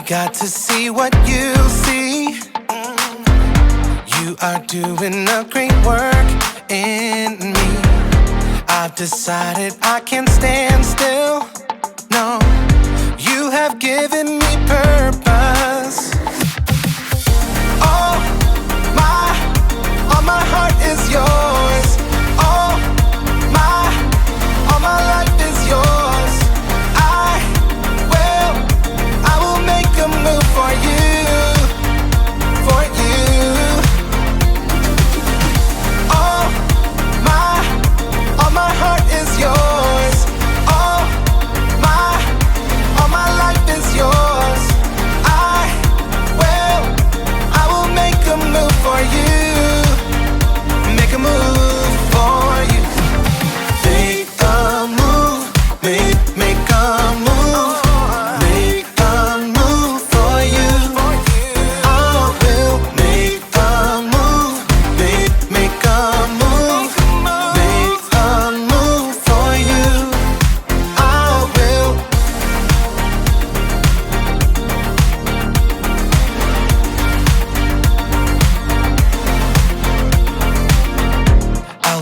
Got to see what you see. You are doing a great work in me. I've decided I can't stand still. No, you have given me purpose. All my heart is yours. All my life is yours. I will make a move for you, for you. All my heart is yours. All my life is yours.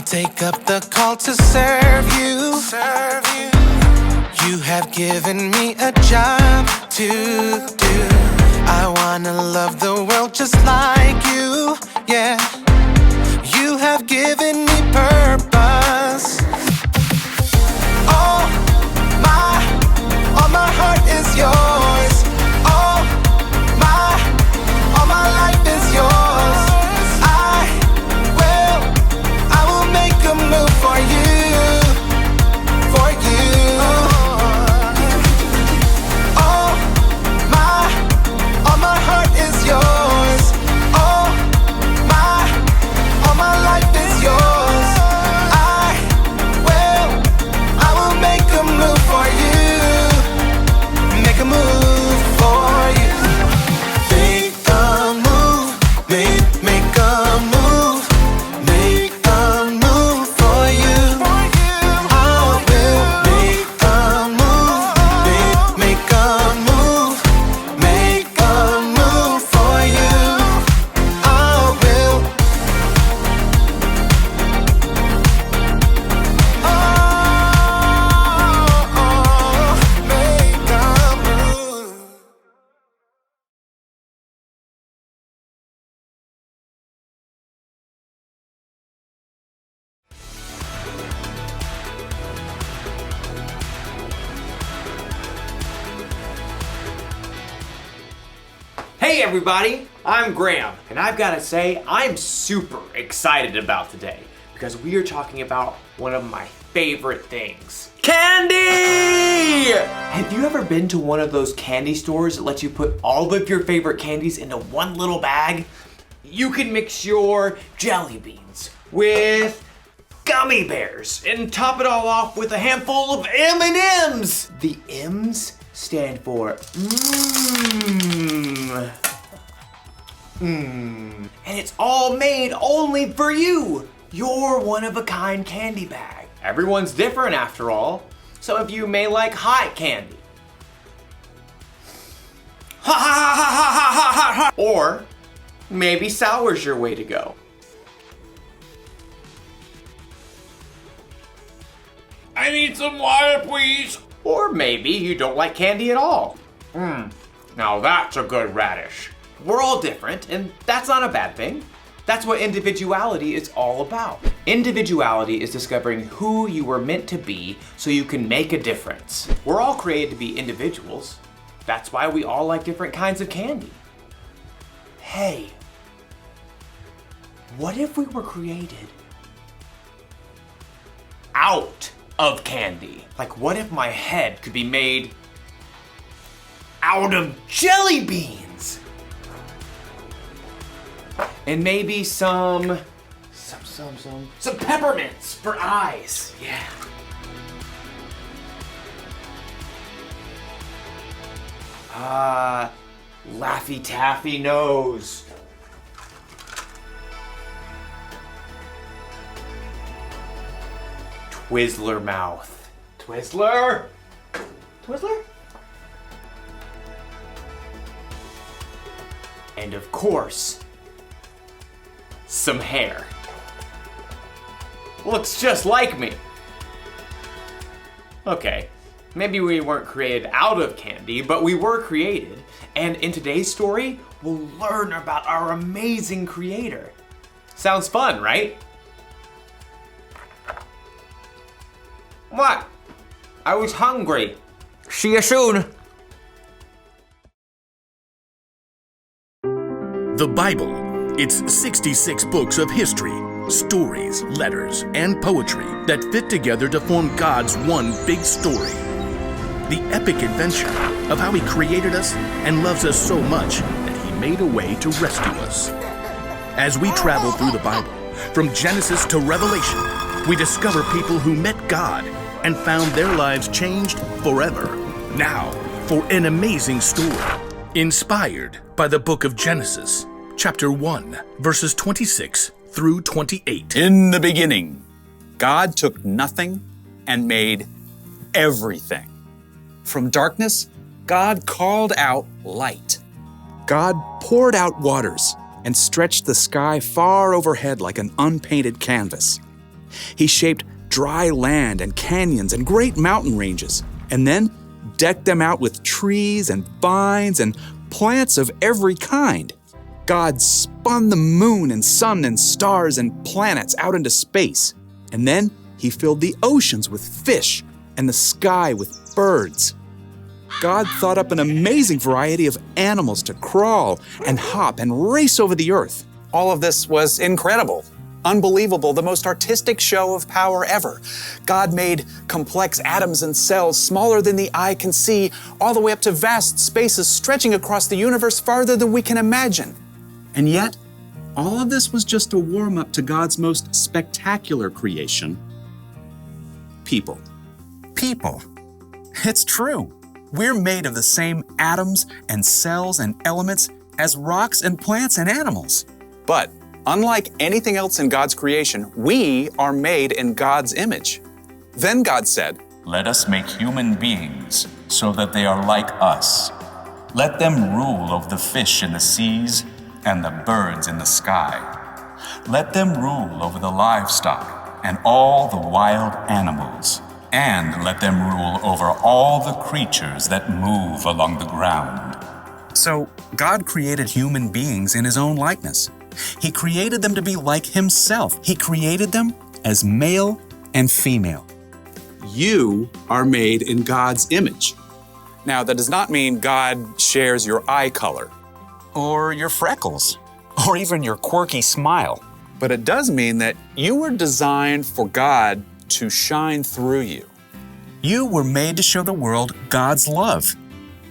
take up the call to serve you. You have given me a job to do. I wanna love the world just like you, yeah. You have given me purpose. All my heart is yours. All my life is yours. I will make a move for you, for you. All my heart is yours. All my life is yours. I will make a move for you. Make a move for you. Make a move, make a move, make a move for you. I will make a move, make a move, make a move for you. I will. Make a move. Hey everybody, I'm Graham, and I've got to say I'm super excited about today because we are talking about one of my favorite things. Candy! Have you ever been to one of those candy stores that lets you put all of your favorite candies into one little bag? You can mix your jelly beans with gummy bears and top it all off with a handful of M&Ms. The M's stand for mmm. And it's all made only for you. Your one-of-a-kind candy bag. Everyone's different after all. Some of you may like hot candy. Ha ha ha ha ha ha ha ha. Or maybe sour's your way to go. I need some water, please. Or maybe you don't like candy at all. Now that's a good radish. We're all different, and that's not a bad thing. That's what individuality is all about. Individuality is discovering who you were meant to be so you can make a difference. We're all created to be individuals. That's why we all like different kinds of candy. Hey, what if we were created out of candy? Like, what if my head could be made out of jelly beans? And maybe some peppermints for eyes. Yeah. Laffy Taffy nose. Twizzler mouth. Twizzler? Twizzler? And of course, some hair. Looks just like me. Okay, maybe we weren't created out of candy, but we were created. And in today's story, we'll learn about our amazing creator. Sounds fun, right? What? I was hungry. See you soon. The Bible. It's 66 books of history, stories, letters, and poetry that fit together to form God's one big story. The epic adventure of how He created us and loves us so much that He made a way to rescue us. As we travel through the Bible, from Genesis to Revelation, we discover people who met God and found their lives changed forever. Now, for an amazing story, inspired by the book of Genesis, chapter 1, verses 26 through 28. In the beginning, God took nothing and made everything. From darkness, God called out light. God poured out waters and stretched the sky far overhead like an unpainted canvas. He shaped dry land and canyons and great mountain ranges, and then decked them out with trees and vines and plants of every kind. God spun the moon and sun and stars and planets out into space, and then He filled the oceans with fish and the sky with birds. God thought up an amazing variety of animals to crawl and hop and race over the earth. All of this was incredible, unbelievable, the most artistic show of power ever. God made complex atoms and cells smaller than the eye can see, all the way up to vast spaces stretching across the universe farther than we can imagine. And yet, all of this was just a warm-up to God's most spectacular creation: people. People. It's true. We're made of the same atoms and cells and elements as rocks and plants and animals. But unlike anything else in God's creation, we are made in God's image. Then God said, "Let us make human beings so that they are like us. Let them rule over the fish in the seas and the birds in the sky. Let them rule over the livestock and all the wild animals. And let them rule over all the creatures that move along the ground." So God created human beings in His own likeness. He created them to be like Himself. He created them as male and female. You are made in God's image. Now, that does not mean God shares your eye color, or your freckles, or even your quirky smile. But it does mean that you were designed for God to shine through you. You were made to show the world God's love,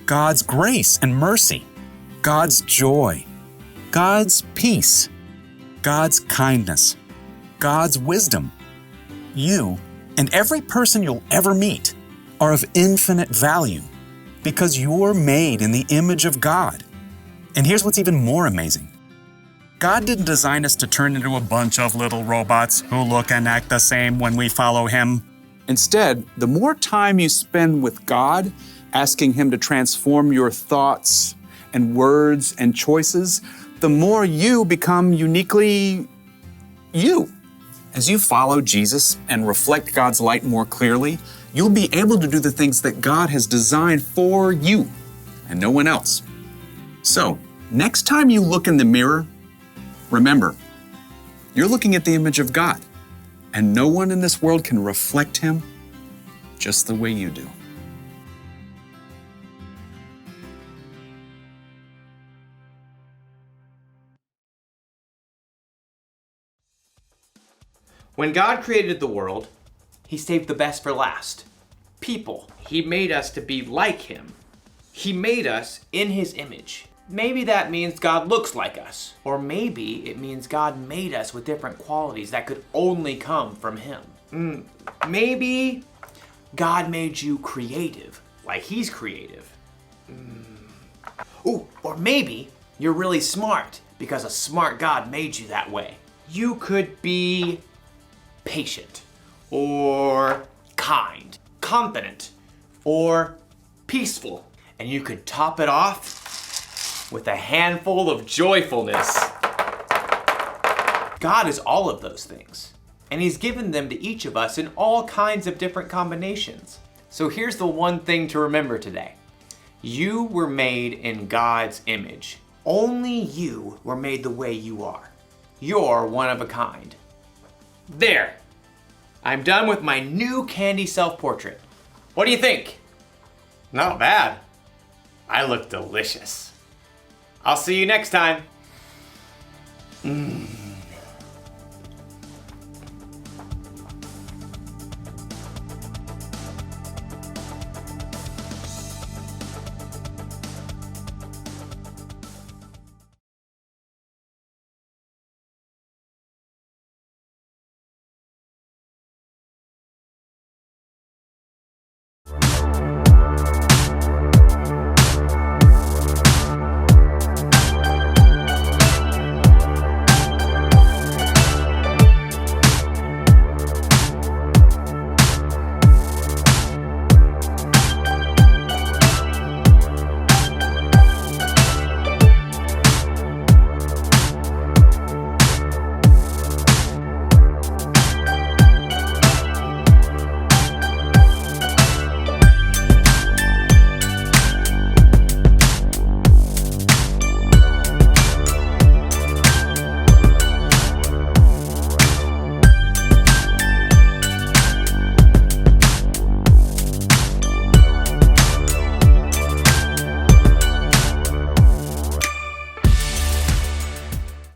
God's grace and mercy, God's joy, God's peace, God's kindness, God's wisdom. You and every person you'll ever meet are of infinite value because you're made in the image of God. And here's what's even more amazing. God didn't design us to turn into a bunch of little robots who look and act the same when we follow Him. Instead, the more time you spend with God, asking Him to transform your thoughts and words and choices, the more you become uniquely you. As you follow Jesus and reflect God's light more clearly, you'll be able to do the things that God has designed for you and no one else. So, next time you look in the mirror, remember, you're looking at the image of God, and no one in this world can reflect Him just the way you do. When God created the world, He saved the best for last. People. He made us to be like Him. He made us in His image. Maybe that means God looks like us. Or maybe it means God made us with different qualities that could only come from Him. Maybe God made you creative, like He's creative. Ooh, or maybe you're really smart because a smart God made you that way. You could be patient, or kind, confident, or peaceful. And you could top it off with a handful of joyfulness. God is all of those things, and He's given them to each of us in all kinds of different combinations. So here's the one thing to remember today. You were made in God's image. Only you were made the way you are. You're one of a kind. There. I'm done with my new candy self-portrait. What do you think? Not bad. I look delicious. I'll see you next time.